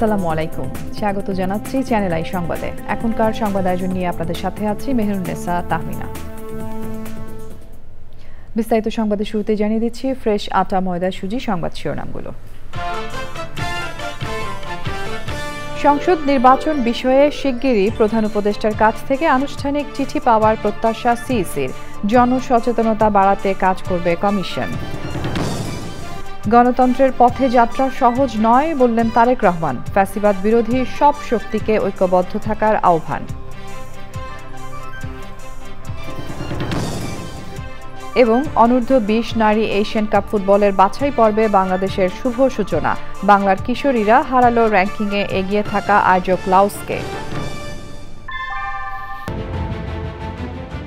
আসসালামু আলাইকুম, স্বাগত জানাচ্ছি চ্যানেল আই সংবাদে। এখনকার সংবাদ আয়োজন নিয়ে আপনাদের সাথে আছি মেহেরুন্নেসা তাহমিনা। বিস্তারিত সংবাদের শুরুতে জানিয়ে দিচ্ছি ফ্রেশ আটা ময়দা সুজি সংবাদ শিরোনামগুলো। সংসদ নির্বাচন বিষয়ে শিগগিরই প্রধান উপদেষ্টার কাছ থেকে আনুষ্ঠানিক চিঠি পাওয়ার প্রত্যাশা সিইসির। জনসচেতনতা বাড়াতে কাজ করবে কমিশন। গণতন্ত্রের পথে যাত্রা সহজ নয় বললেন তারেক রহমান। ফ্যাসিবাদ বিরোধী সব শক্তিকে ঐক্যবদ্ধ থাকার আহ্বান। এবং অনূর্ধ্ব-20 নারী এশিয়ান কাপ ফুটবলের বাছাই পর্বে বাংলাদেশের শুভ সূচনা। বাংলার কিশোরীরা হারালো র্যাঙ্কিংয়ে এগিয়ে থাকা আয়োজক লাওসকে।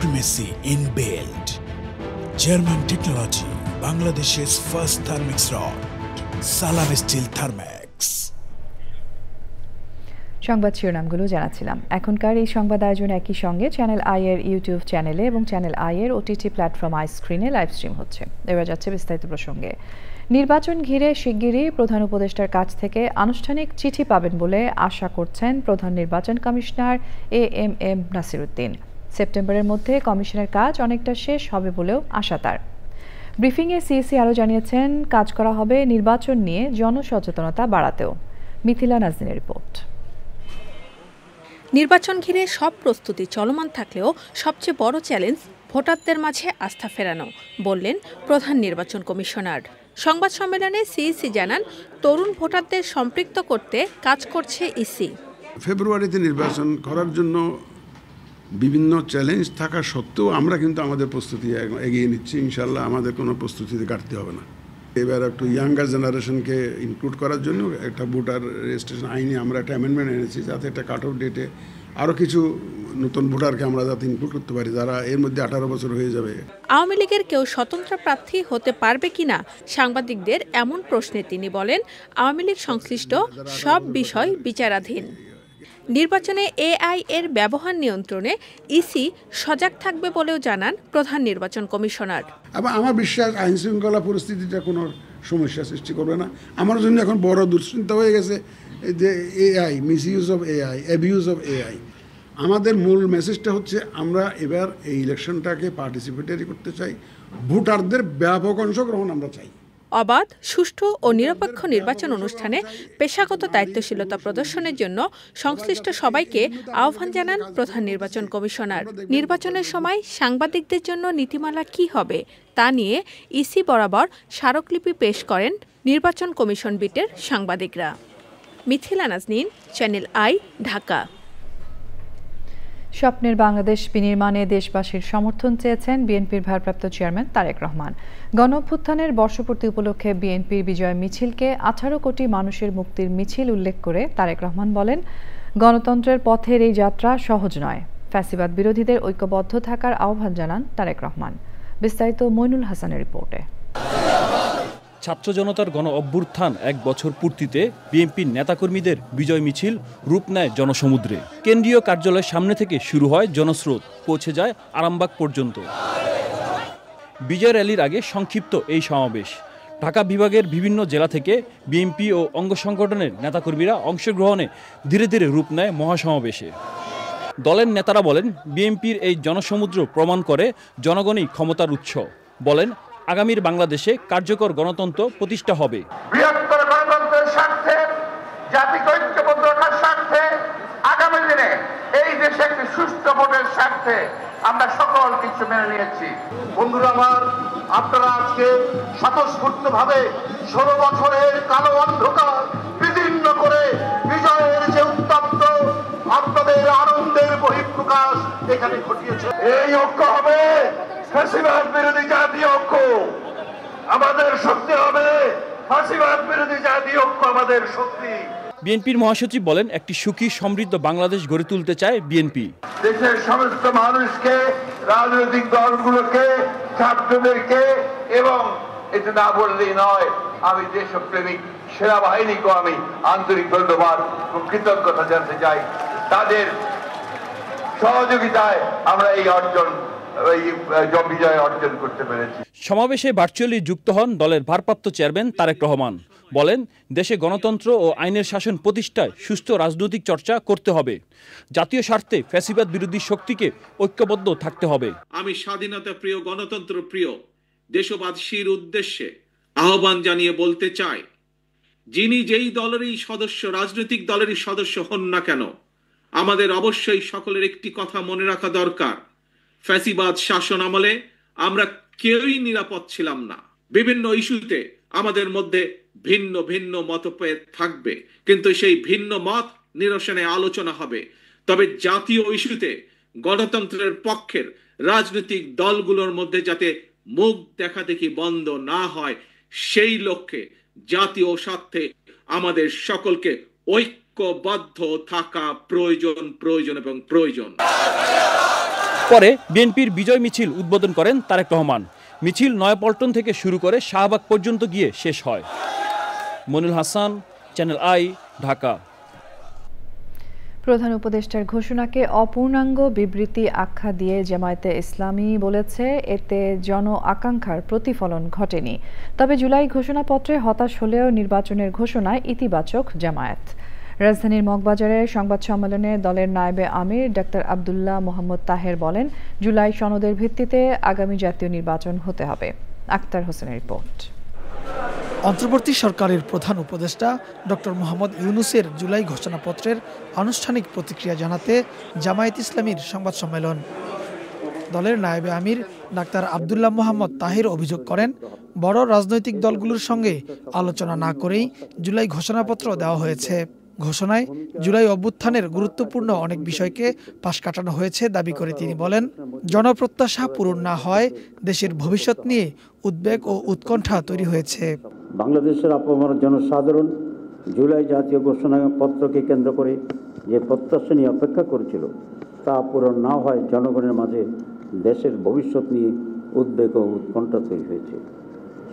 Primacy in build. German technology. Bangladesh's first Thermix rod. Salam Steel Thermax. সংবাদ শিরোনামগুলো জানাচ্ছিলাম। এখনকার এই সংবাদ আয়োজন একই সঙ্গে চ্যানেল আই এর ইউটিউব চ্যানেলে এবং চ্যানেল আই এর ওটিটি প্ল্যাটফর্ম আই স্ক্রিনে লাইভ স্ট্রিম হচ্ছে। এবার যাচ্ছে বিস্তারিত প্রসঙ্গে। নির্বাচন ঘিরে শিগগিরই প্রধান উপদেষ্টার কাছ থেকে আনুষ্ঠানিক চিঠি পাবেন বলে আশা করছেন প্রধান নির্বাচন কমিশনার এএমএম নাসিরউদ্দিন। সেপ্টেম্বরের মধ্যে কমিশনের কাজ অনেকটা শেষ হবে বলেও আশা তার। ব্রিফিংয়ে সিইসি আরও জানিয়েছেন, কাজ করা হবে নির্বাচন নিয়ে জনসচেতনতা বাড়াতেও। মিথিলা নাজনীনের রিপোর্ট। নির্বাচন ঘিরে সব প্রস্তুতি চলমান থাকলেও সবচেয়ে বড় চ্যালেঞ্জ ভোটারদের মাঝে আস্থা ফেরানো, বললেন প্রধান নির্বাচন কমিশনার। সংবাদ সম্মেলনে সিইসি জানান, তরুণ ভোটারদের সম্পৃক্ত করতে কাজ করছে ইসি। ফেব্রুয়ারিতে নির্বাচন করার জন্য বিভিন্ন চ্যালেঞ্জ থাকা সত্ত্বেও আমরা কিন্তু আমাদের প্রস্তুতি এগিয়ে নিচ্ছি। ইনশাল্লাহ আমাদের কোনো প্রস্তুতিতে ঘাটতি হবে না। এবার একটু ইয়াঙ্গার জেনারেশনকে ইনক্লুড করার জন্য একটা ভোটার রেজিস্ট্রেশন আইনে আমরা একটা অ্যামেন্ডমেন্ট এনেছি, যাতে একটা কাট অফ ডেটে আরও কিছু নতুন ভোটারকে আমরা যাতে ইনক্লুড করতে পারি, যারা এর মধ্যে 18 বছর হয়ে যাবে। আওয়ামী লীগের কেউ স্বতন্ত্র প্রার্থী হতে পারবে কিনা সাংবাদিকদের এমন প্রশ্নে তিনি বলেন, আওয়ামী লীগ সংশ্লিষ্ট সব বিষয় বিচারাধীন। নির্বাচনে এআই এর ব্যবহার নিয়ন্ত্রণে ইসি সজাগ থাকবে বলেও জানান প্রধান নির্বাচন কমিশনার। আমার বিশ্বাস আইন শৃঙ্খলা পরিস্থিতিটা কোনো সমস্যা সৃষ্টি করবে না। আমার জন্য এখন বড় দুশ্চিন্তা হয়ে গেছে যে AI, misuse of AI, abuse of AI. আমাদের মূল মেসেজটা হচ্ছে আমরা এবার এই ইলেকশনটাকে পার্টিসিপেটরি করতে চাই, ভোটারদের ব্যাপক অংশগ্রহণ আমরা চাই। অবাধ, সুষ্ঠু ও নিরপেক্ষ নির্বাচন অনুষ্ঠানে পেশাগত দায়িত্বশীলতা প্রদর্শনের জন্য সংশ্লিষ্ট সবাইকে আহ্বান জানান প্রধান নির্বাচন কমিশনার। নির্বাচনের সময় সাংবাদিকদের জন্য নীতিমালা কী হবে তা নিয়ে ইসি বরাবর স্মারকলিপি পেশ করেন নির্বাচন কমিশন বিটের সাংবাদিকরা। Mithila Naznin, Channel I, Dhaka. স্বপ্নের বাংলাদেশ বিনির্মাণে দেশবাসীর সমর্থন চেয়েছেন বিএনপির ভারপ্রাপ্ত চেয়ারম্যান তারেক রহমান। গণঅভ্যুত্থানের বর্ষপূর্তি উপলক্ষে বিএনপির বিজয় মিছিলকে 18 কোটি মানুষের মুক্তির মিছিল উল্লেখ করে তারেক রহমান বলেন, গণতন্ত্রের পথের এই যাত্রা সহজ নয়। ফ্যাসিবাদ বিরোধীদের ঐক্যবদ্ধ থাকার আহ্বান জানান তারেক রহমান। বিস্তারিত মইনুল হাসানের রিপোর্টে। ছাত্র জনতার গণ অভ্যুত্থান 1 বছর পূর্তিতে বিএনপির নেতাকর্মীদের বিজয় মিছিল রূপ নেয় জনসমুদ্রে। কেন্দ্রীয় কার্যালয়ের সামনে থেকে শুরু হয় জনস্রোত, পৌঁছে যায় আরামবাগ পর্যন্ত। বিজয় র্যালির আগে সংক্ষিপ্ত এই সমাবেশ। ঢাকা বিভাগের বিভিন্ন জেলা থেকে বিএনপি ও অঙ্গ সংগঠনের নেতাকর্মীরা অংশগ্রহণে ধীরে ধীরে রূপ নেয় মহাসমাবেশে। দলের নেতারা বলেন, বিএনপির এই জনসমুদ্র প্রমাণ করে জনগণই ক্ষমতার উৎস। বলেন, আগামীর বাংলাদেশে কার্যকর গণতন্ত্র প্রতিষ্ঠা হবে। বৃহত্তর গণতন্ত্রের স্বার্থে, জাতিকে ঐক্যবদ্ধ রাখার স্বার্থে, আগামী দিনে এই দেশে একটি সুষ্ঠু ভোটের স্বার্থে আমরা সকল কিছু মেনে নিয়েছি। বন্ধুরা আমার, আপনারা আজকে স্বতঃস্ফূর্তভাবে 16 বছরের কালো অন্ধকার বিদীর্ণ করে বিজয়ের যে উত্তপ্ত আপনাদের আনন্দের বহিঃপ্রকাশ এখানে ঘটিয়েছে। এই ঐক্য হবে ফ্যাসিবাদ বিরোধী জাতীয় ঐক্য, আমাদের শক্তি হবে। ফ্যাসিবাদ বিরোধী জাতীয় ঐক্য আমাদের শক্তি। বিএনপির মহাসচিব বলেন, একটি সুখী সমৃদ্ধ বাংলাদেশ গড়ে তুলতে চায় বিএনপি। দেশের সমস্ত মানুষকে, রাজনৈতিক দলগুলোকে, ছাত্রদেরকে এবং এটা না বললেই নয়, আমি দেশপ্রেমিক সেনাবাহিনীকেও আমি আন্তরিক ধন্যবাদ ও কৃতজ্ঞতা জানাতে চাই। তাদের সহযোগিতায় আমরা এই বিজয় অর্জন করতে পেরেছি। সমাবেশে ভার্চুয়ালি যুক্ত হন দলের ভারপ্রাপ্ত চেয়ারম্যান তারেক রহমান। বলেন, দেশে গণতন্ত্র ও আইনের শাসন প্রতিষ্ঠায় সুস্থ রাজনৈতিক চর্চা করতে হবে। জাতীয় স্বার্থে ফ্যাসিবাদ বিরোধী শক্তিকে ঐক্যবদ্ধ থাকতে হবে। আমি স্বাধীনতা প্রিয়, গণতন্ত্র প্রিয় দেশবাসীর উদ্দেশ্যে আহ্বান জানিয়ে বলতে চাই, যিনি যেই দলেরই সদস্য, রাজনৈতিক দলেরই সদস্য হন না কেন, আমাদের অবশ্যই সকলের একটি কথা মনে রাখা দরকার। ফ্যাসিবাদ শাসন আমলে আমরা কেউই নিরাপদ ছিলাম না। বিভিন্ন ইস্যুতে আমাদের মধ্যে ভিন্ন ভিন্ন মতভেদ থাকবে, কিন্তু সেই ভিন্ন মত নিরসনে আলোচনা হবে। তবে জাতীয় ইস্যুতে গণতন্ত্রের পক্ষের রাজনৈতিক দলগুলোর মধ্যে যাতে মুখ দেখাদেখি বন্ধ না হয়, সেই লক্ষ্যে জাতীয় স্বার্থে আমাদের সকলকে ঐক্যবদ্ধ থাকা প্রয়োজন এবং প্রয়োজন। পরে বিএনপির বিজয় মিছিল উদ্বোধন করেন তারেক রহমান। মিছিল নয়াপল্টন থেকে শুরু করে শাহবাগ পর্যন্ত গিয়ে শেষ হয়। Monirul Hasan, channel I, Dhaka. প্রধান উপদেষ্টার ঘোষণাকে অপূর্ণাঙ্গ বিবৃতি আখ্যা দিয়ে জামায়াতে ইসলামী বলেছে, এতে জন আকাঙ্ক্ষার প্রতিফলন ঘটেনি। তবে জুলাই ঘোষণাপত্রে হতাশ হলেও নির্বাচনের ঘোষণায় ইতিবাচক জামায়াত। রাজধানীর মগবাজারে সংবাদ সম্মেলনে দলের নায়েবে আমির ডাক্তার আব্দুল্লাহ মোহাম্মদ তাহের বলেন, জুলাই সনদের ভিত্তিতে আগামী জাতীয় নির্বাচন হতে হবে। আক্তার হোসেনের রিপোর্ট। অন্তর্বর্তী সরকারের প্রধান উপদেষ্টা ডক্টর মোহাম্মদ ইউনূসের জুলাই ঘোষণাপত্রের আনুষ্ঠানিক প্রতিক্রিয়া জানাতে জামায়াত ইসলামীর সংবাদ সম্মেলন। দলের নায়েবে আমির ডাক্তার আব্দুল্লাহ মোহাম্মদ তাহের অভিযোগ করেন, বড় রাজনৈতিক দলগুলোর সঙ্গে আলোচনা না করেই জুলাই ঘোষণাপত্র দেওয়া হয়েছে। ঘোষণায় জুলাই অভ্যুত্থানের গুরুত্বপূর্ণ অনেক বিষয়কে পাশ কাটানো হয়েছে দাবি করে তিনি বলেন, জনপ্রত্যাশা পূরণ না হয় দেশের ভবিষ্যৎ নিয়ে উদ্বেগ ও উৎকণ্ঠা তৈরি হয়েছে। বাংলাদেশের আপামর জনসাধারণ জুলাই জাতীয় ঘোষণাপত্রকে কেন্দ্র করে যে প্রত্যাশা নিয়ে অপেক্ষা করেছিল, তা পূরণ না হয় জনগণের মাঝে দেশের ভবিষ্যৎ নিয়ে উদ্বেগ ও উৎকণ্ঠা তৈরি হয়েছে।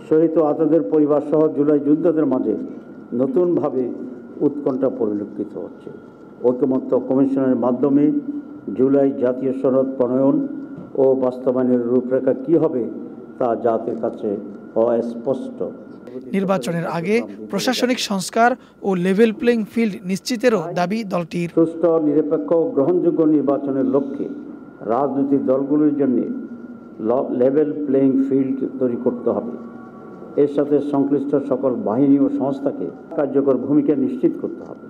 শহীদ ও আহতদের পরিবার সহ জুলাই যোদ্ধাদের মাঝে নতুনভাবে উৎকণ্ঠা পরিলক্ষিত হচ্ছে। ঐকমত্য কমিশনের মাধ্যমে জুলাই জাতীয় সনদ প্রণয়ন ও বাস্তবায়নের রূপরেখা কী হবে তা জাতির কাছে অস্পষ্ট। নির্বাচনের আগে প্রশাসনিক সংস্কার ও লেভেল প্লেইং ফিল্ড নিশ্চিতেরও দাবি দলটির। সুষ্ঠু, নিরপেক্ষ, গ্রহণযোগ্য নির্বাচনের লক্ষ্যে রাজনৈতিক দলগুলোর জন্য লেভেল প্লেইং ফিল্ড তৈরি করতে হবে। এর সাথে সংশ্লিষ্ট সকল বাহিনী ও সংস্থাকে কার্যকর ভূমিকা নিশ্চিত করতে হবে।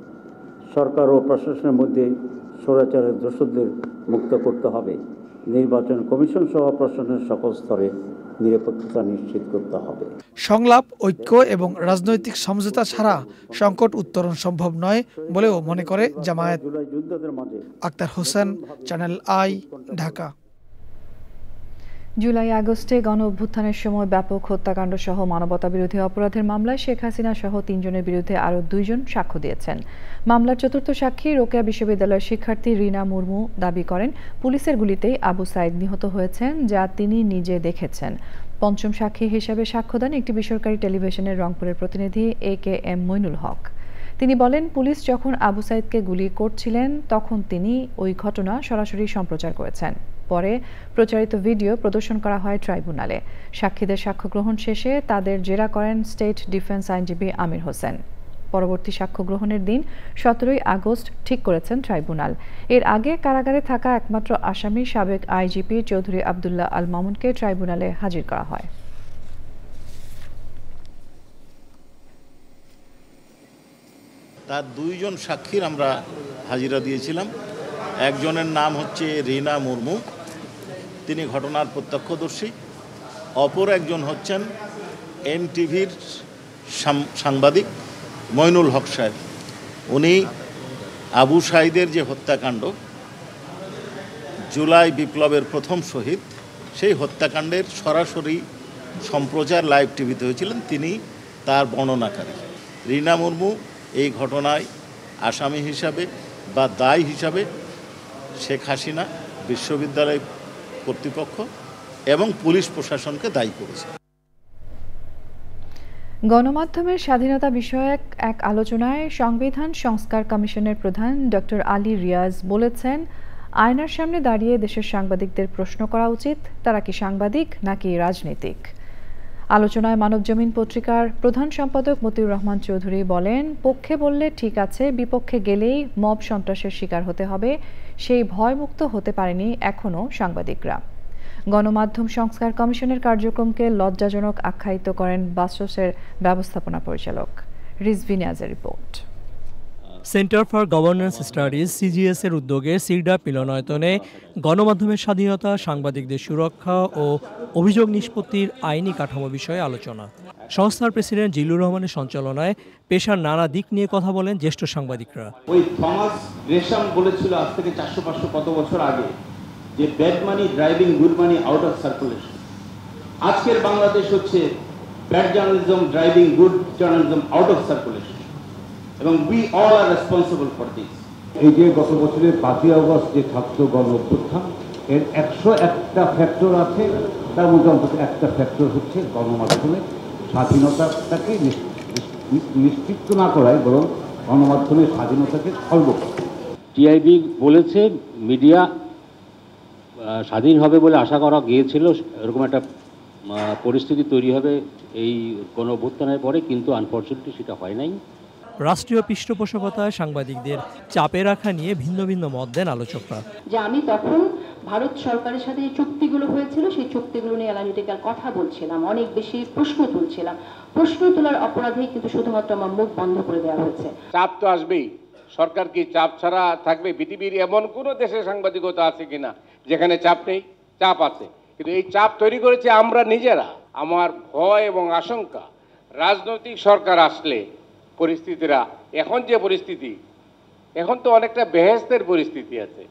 সরকার ও প্রশাসনের মধ্যে স্বৈরাচারের দোষদের মুক্ত করতে হবে। নির্বাচন কমিশন সহ প্রশাসনের সকল স্তরে নিরপেক্ষতা নিশ্চিত করতে হবে। সংলাপ, ঐক্য এবং রাজনৈতিক সমঝোতা ছাড়া সংকট উত্তরণ সম্ভব নয় বলেও মনে করে জামায়াত। Akhtar Hossain, channel I, Dhaka. July আগস্টে গণ অভ্যুত্থানের সময় ব্যাপক হত্যাকাণ্ড সহ মানবতাবিরোধী অপরাধের মামলায় শেখ হাসিনা সহ ৩ জনের বিরুদ্ধে আরও 2 জন সাক্ষ্য দিয়েছেন। মামলার চতুর্থ সাক্ষী রোকেয়া বিশ্ববিদ্যালয়ের শিক্ষার্থী রিনা মুর্মু দাবি করেন, পুলিশের গুলিতেই আবু সাইদ নিহত হয়েছেন, যা তিনি নিজে দেখেছেন। পঞ্চম সাক্ষী হিসেবে সাক্ষ্য দেন একটি বেসরকারি টেলিভিশনের রংপুরের প্রতিনিধি AKM মইনুল হক। তিনি বলেন, পুলিশ যখন আবু সাইদকে গুলি করছিলেন তখন তিনি ওই ঘটনা সরাসরি সম্প্রচার করেছেন। পরে প্রচারিত ভিডিও প্রদর্শন করা হয় ট্রাইব্যুনালে। সাক্ষীদের সাক্ষ্য গ্রহণ শেষে তাদের জেরা করেন স্টেট ডিফেন্স আইনজীবী আমির হোসেন। পরবর্তী সাক্ষ্য গ্রহণের দিন 17 আগস্ট ঠিক করেছেন ট্রাইব্যুনাল। এর আগে কারাগারে থাকা একমাত্র আসামি সাবেক আইজিপি চৌধুরী আবদুল্লাহ আল মামুনকে ট্রাইব্যুনালে হাজির করা হয়। তার 2 জন সাক্ষীর আমরা হাজিরা দিয়েছিলাম। একজনের নাম হচ্ছে রিনা মুর্মু, তিনি ঘটনার প্রত্যক্ষদর্শী। অপর একজন হচ্ছেন NTVর সাংবাদিক মইনুল হক সাহেব। উনি আবু সাইদের যে হত্যাকাণ্ড, জুলাই বিপ্লবের প্রথম শহীদ, সেই হত্যাকাণ্ডের সরাসরি সম্প্রচার লাইভ টিভিতে হয়েছিলেন, তিনি তার বর্ণনাকারী। রিনা মুর্মু এই ঘটনায় আসামি হিসাবে বা দায়ী হিসাবে শেখ হাসিনা, বিশ্ববিদ্যালয় কর্তৃপক্ষ এবং পুলিশ প্রশাসনকে দায়ী করেছে। গণমাধ্যমের স্বাধীনতা বিষয়ক এক আলোচনায় সংবিধান সংস্কার কমিশনের প্রধান ডক্টর আলী রিয়াজ বলেছেন, আয়নার সামনে দাঁড়িয়ে দেশের সাংবাদিকদের প্রশ্ন করা উচিত, তারা কি সাংবাদিক নাকি রাজনীতিক। আলোচনায় মানবজমিন পত্রিকার প্রধান সম্পাদক মতিউর রহমান চৌধুরী বলেন, পক্ষে বললে ঠিক আছে, বিপক্ষে গেলেই মব সন্ত্রাসের শিকার হতে হবে, সেই ভয়মুক্ত হতে পারেনি এখনও সাংবাদিকরা। গণমাধ্যম সংস্কার কমিশনের কার্যক্রমকে লজ্জাজনক আখ্যায়িত করেন বাসসের ব্যবস্থাপনা পরিচালক। রিজভি নিয়াজের রিপোর্ট। Centre for governance studies CGS এর উদ্যোগে সিরডা মিলনায়তনে গণমাধ্যমের স্বাধীনতা, সাংবাদিকদের সুরক্ষা ও অভিযোগ নিষ্পত্তির আইনি কাঠামো বিষয়ে আলোচনা। সংস্থার প্রেসিডেন্ট জিল্লুর রহমানের সঞ্চালনায় পেশার নানা দিক নিয়ে কথা বলেন জ্যেষ্ঠ সাংবাদিকরা। ওই থমাস গ্রেশাম বলেছিল আজ থেকে 400-500 কত বছর আগে যে bad money driving good money out of circulation. আজকের বাংলাদেশ হচ্ছে bad journalism driving good journalism out of circulation, এবং we all are responsible for this. এই যে গত বছরের 5ই আগস্ট যে ছাত্র গণ অভ্যুত্থান, এর 101টা ফ্যাক্টর আছে, তার মধ্যে অন্তত একটা ফ্যাক্টর হচ্ছে গণমাধ্যমের স্বাধীনতাটাকে নিশ্চিত না করাই, বরং গণমাধ্যমের স্বাধীনতাকে খর্ব করা। টিআইবি বলেছে মিডিয়া স্বাধীন হবে বলে আশা করা গিয়েছিল, এরকম একটা পরিস্থিতি তৈরি হবে এই গণ অভ্যুত্থানের পরে, কিন্তু আনফরচুনেটলি সেটা হয় নাই। রাষ্ট্রীয় পৃষ্ঠপোষকতায় সাংবাদিকদের চাপে রাখা নিয়ে ভিন্ন ভিন্ন মত দেন আলোচকরা। যে আমি তখন ভারত সরকারের সাথে যে চুক্তিগুলো হয়েছিল সেই চুক্তিগুলো নিয়ে অ্যানালিটিক্যাল কথা বলছিলাম, অনেক বেশি প্রশ্ন তুলছিলাম। প্রশ্ন তোলার অপরাধেই কিন্তু শুধুমাত্র আমার মুখ বন্ধ করে দেওয়া হয়েছে। চাপ তো আসবেই, সরকার কি চাপ ছাড়া থাকবে? পৃথিবীর এমন কোন দেশে সাংবাদিকতা আছে কিনা যেখানে চাপ নেই? চাপ আছে, কিন্তু এই চাপ তৈরি করেছে আমরা নিজেরা। আমার ভয় এবং আশঙ্কা, রাজনৈতিক সরকার আসলে পরিস্থিতিরা, এখন যে পরিস্থিতি, এখন তো অনেকটা বেহেশতের পরিস্থিতি আছে,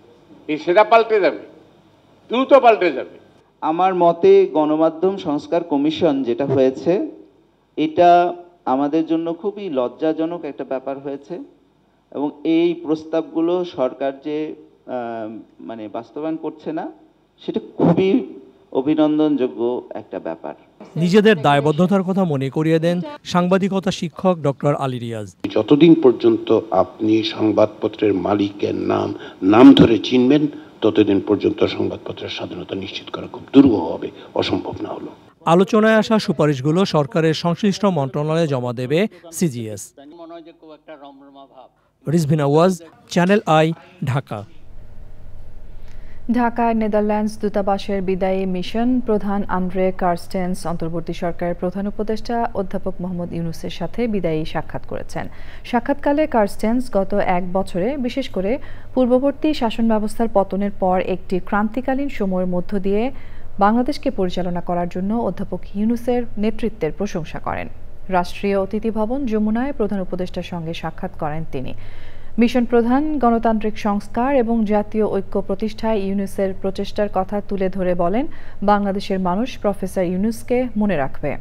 সেটা পাল্টে যাবে, দ্রুত পাল্টে যাবে। আমার মতে গণমাধ্যম সংস্কার কমিশন যেটা হয়েছে, এটা আমাদের জন্য খুবই লজ্জাজনক একটা ব্যাপার হয়েছে, এবং এই প্রস্তাবগুলো সরকার যে বাস্তবায়ন করছে না, সেটা খুবই অভিনন্দনযোগ্য একটা ব্যাপার। নিজেদের দায়বদ্ধতার কথা মনে করিয়ে দেন সাংবাদিকতা শিক্ষক ডক্টর আলী রিয়াজ। যতদিন পর্যন্ত আপনি সংবাদপত্রের মালিকের নাম ধরে চিনবেন, ততদিন পর্যন্ত সংবাদপত্রের স্বাধীনতা নিশ্চিত করা খুব দুর্বহ হবে, অসম্ভব না হলো। আলোচনায় আসা সুপারিশগুলো সরকারের সংশ্লিষ্ট মন্ত্রণালয়ে জমা দেবে CGS. Rizvina Waz, channel I, Dhaka. ঢাকায় নেদারল্যান্ডস দূতাবাসের বিদায়ী মিশন প্রধান আন্দ্রে কার্স্টেন্স অন্তর্বর্তী সরকারের প্রধান উপদেষ্টা অধ্যাপক মোহাম্মদ ইউনুসের সাথে বিদায়ী সাক্ষাৎ করেছেন। সাক্ষাৎকালে কার্স্টেন্স গত 1 বছরে বিশেষ করে পূর্ববর্তী শাসন ব্যবস্থার পতনের পর একটি ক্রান্তিকালীন সময়ের মধ্য দিয়ে বাংলাদেশকে পরিচালনা করার জন্য অধ্যাপক ইউনুসের নেতৃত্বের প্রশংসা করেন। রাষ্ট্রীয় অতিথি ভবন যমুনায় প্রধান উপদেষ্টার সঙ্গে সাক্ষাৎ করেন তিনি। মিশন প্রধান গণতান্ত্রিক সংস্কার এবং জাতীয় ঐক্য প্রতিষ্ঠায় ইউনুসের প্রচেষ্টার কথা তুলে ধরে বলেন, বাংলাদেশের মানুষ প্রফেসর ইউনুসকে মনে রাখবে।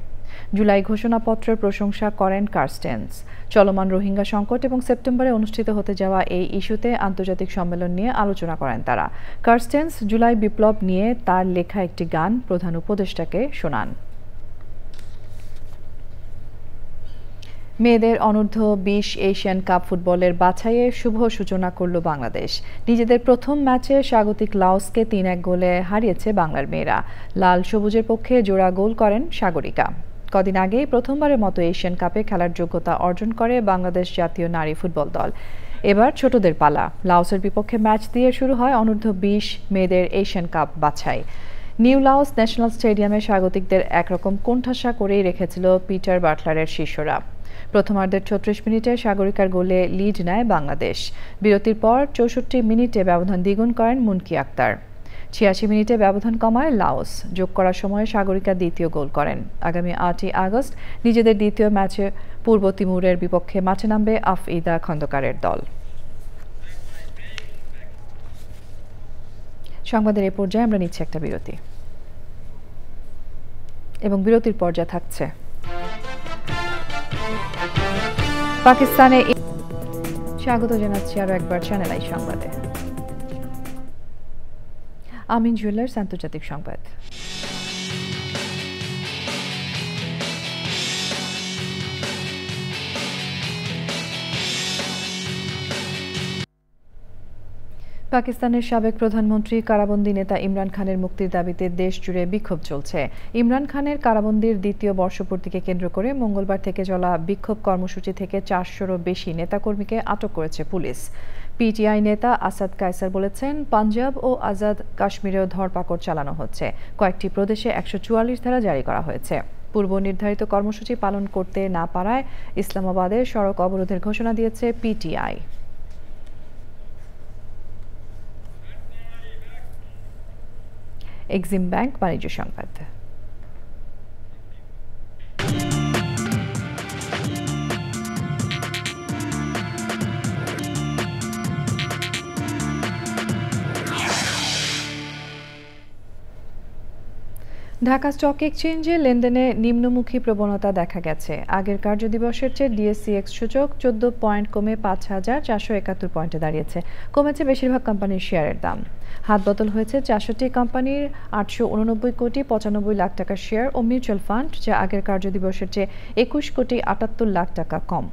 জুলাই ঘোষণাপত্রের প্রশংসা করেন কার্স্টেন্স। চলমান রোহিঙ্গা সংকট এবং সেপ্টেম্বরে অনুষ্ঠিত হতে যাওয়া এই ইস্যুতে আন্তর্জাতিক সম্মেলন নিয়ে আলোচনা করেন তারা। কার্স্টেন্স জুলাই বিপ্লব নিয়ে তার লেখা একটি গান প্রধান উপদেষ্টাকে শোনান। মেয়েদের অনূর্ধ্ব 20 এশিয়ান কাপ ফুটবলের বাছাইয়ে শুভ সূচনা করল বাংলাদেশ। নিজেদের প্রথম ম্যাচে স্বাগতিক লাওসকে 3-1 গোলে হারিয়েছে বাংলার মেয়েরা। লাল সবুজের পক্ষে জোড়া গোল করেন সাগরিকা। কদিন আগেই প্রথমবারের মতো এশিয়ান কাপে খেলার যোগ্যতা অর্জন করে বাংলাদেশ জাতীয় নারী ফুটবল দল। এবার ছোটদের পালা। লাওসের বিপক্ষে ম্যাচ দিয়ে শুরু হয় অনূর্ধ্ব 20 মেয়েদের এশিয়ান কাপ বাছাই। নিউ লাওস ন্যাশনাল স্টেডিয়ামে স্বাগতিকদের একরকম কোণঠাসা করেই রেখেছিল পিটার বাটলারের শিষ্যরা। প্রথমার্ধের 36 মিনিটে সাগরিকার গোলে লিড নেয় বাংলাদেশ। বিরতির পর 64 মিনিটে ব্যবধান দ্বিগুণ করেন মুনকি আক্তার। 86 মিনিটে ব্যবধান কমায় লাওস। যোগ করার সময় সাগরিকা দ্বিতীয় গোল করেন। আগামী 8ই আগস্ট নিজেদের দ্বিতীয় ম্যাচে পূর্ব তিমুরের বিপক্ষে মাঠে নামবে আফইদা খন্দকারের দল। সংবাদের এই পর্যায়ে আমরা নিচ্ছি একটা বিরতি, এবং বিরতির পর্যায়ে থাকছে পাকিস্তানে। স্বাগত জানাচ্ছি আরও একবার চ্যানেল আই সংবাদে। আমিন জুয়েলার্স আন্তর্জাতিক সংবাদ। পাকিস্তানের সাবেক প্রধানমন্ত্রী কারাবন্দী নেতা ইমরান খানের মুক্তির দাবিতে দেশ জুড়ে বিক্ষোভ চলছে। ইমরান খানের কারাবন্দির দ্বিতীয় বর্ষপূর্তিকে কেন্দ্র করে মঙ্গলবার থেকে চলা বিক্ষোভ কর্মসূচি থেকে 400-রও বেশি নেতাকর্মীকে আটক করেছে পুলিশ। পিটিআই নেতা আসাদ কায়সার বলেছেন, পাঞ্জাব ও আজাদ কাশ্মীরেও ধরপাকড় চালানো হচ্ছে। কয়েকটি প্রদেশে 144 ধারা জারি করা হয়েছে। পূর্ব নির্ধারিত কর্মসূচি পালন করতে না পারায় ইসলামাবাদে সড়ক অবরোধের ঘোষণা দিয়েছে পিটিআই। এক্সিম ব্যাংক বাণিজ্য সংবাদ। ঢাকা স্টক এক্সচেঞ্জে লেনদেনে নিম্নমুখী প্রবণতা দেখা গেছে। আগের কার্যদিবসের চেয়ে ডিএসসিএক্স সূচক 14 পয়েন্ট কমে ৫,৪৭১ পয়েন্টে দাঁড়িয়েছে। কমেছে বেশিরভাগ কোম্পানির শেয়ারের দাম। হাতবদল হয়েছে ৬৪ কোম্পানির ৮৮৯ কোটি ৯৫ লাখ টাকার শেয়ার ও মিউচুয়াল ফান্ড, যা আগের কার্যদিবসের চেয়ে ২১ কোটি ৭৮ লাখ টাকা কম।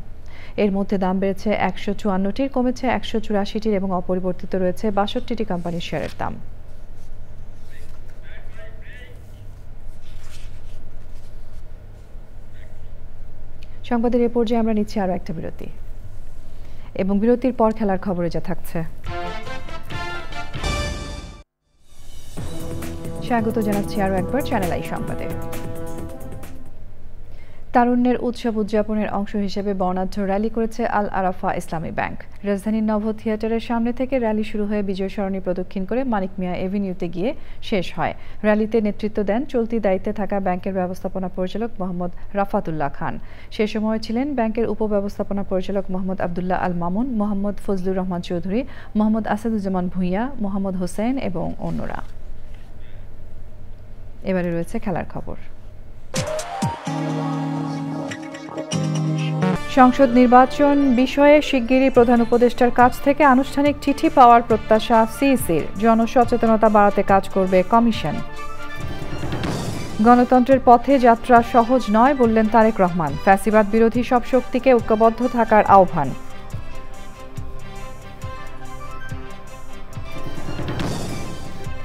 এর মধ্যে দাম বেড়েছে ১৫৪টির, কমেছে ১৮৪টির এবং অপরিবর্তিত রয়েছে ৬২টি কোম্পানির শেয়ারের দাম। সংবাদের এ পর্যায়ে আমরা নিচ্ছি আরও একটা বিরতি, এবং বিরতির পর খেলার খবরে যা থাকছে। স্বাগত জানাচ্ছি আরও একবার চ্যানেল আই সংবাদে। তারুণ্যের উৎসব উদযাপনের অংশ হিসেবে বর্ণাঢ্য র্যালি করেছে আল আরাফা ইসলামী ব্যাংক। রাজধানীর নভ থিয়েটারের সামনে থেকে র্যালি শুরু হয়ে বিজয় সরণি প্রদক্ষিণ করে মানিক মিয়া এভিনিউতে গিয়ে শেষ হয়। র্যালিতে নেতৃত্ব দেন চলতি দায়িত্বে থাকা ব্যাংকের ব্যবস্থাপনা পরিচালক মোহাম্মদ রাফাতুল্লাহ খান। সে সময় ছিলেন ব্যাংকের উপব্যবস্থাপনা পরিচালক মোহাম্মদ আবদুল্লাহ আল মামুন, মোহাম্মদ ফজলুর রহমান চৌধুরী, মোহাম্মদ আসাদুজ্জামান ভূঁইয়া, মোহাম্মদ হোসেন এবং অন্যরা। এবারে রয়েছে খেলার খবর। সংসদ নির্বাচন বিষয়ে শিগগিরই প্রধান উপদেষ্টার কাছ থেকে আনুষ্ঠানিক চিঠি পাওয়ার প্রত্যাশা সিইসির। জনসচেতনতা বাড়াতে কাজ করবে কমিশন। গণতন্ত্রের পথে যাত্রা সহজ নয় বললেন তারেক রহমান। ফ্যাসিবাদ বিরোধী সব শক্তিকে ঐক্যবদ্ধ থাকার আহ্বান।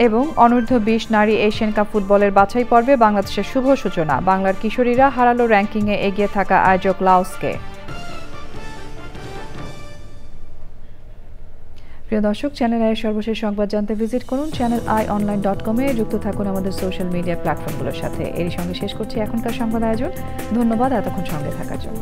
এবং অনূর্ধ্ব-20 নারী এশিয়ান কাপ ফুটবলের বাছাই পর্বে বাংলাদেশের শুভ সূচনা। বাংলার কিশোরীরা হারালো র্যাঙ্কিংয়ে এগিয়ে থাকা আয়োজক লাওসকে। প্রিয় দর্শক, চ্যানেল আইয়ের সর্বশেষ সংবাদ জানতে ভিজিট করুন channeline.com-এ। যুক্ত থাকুন আমাদের সোশ্যাল মিডিয়া প্ল্যাটফর্মগুলোর সাথে। এরই সঙ্গে শেষ করছি এখনকার সংবাদ আয়োজন। ধন্যবাদ এতক্ষণ সঙ্গে থাকার জন্য।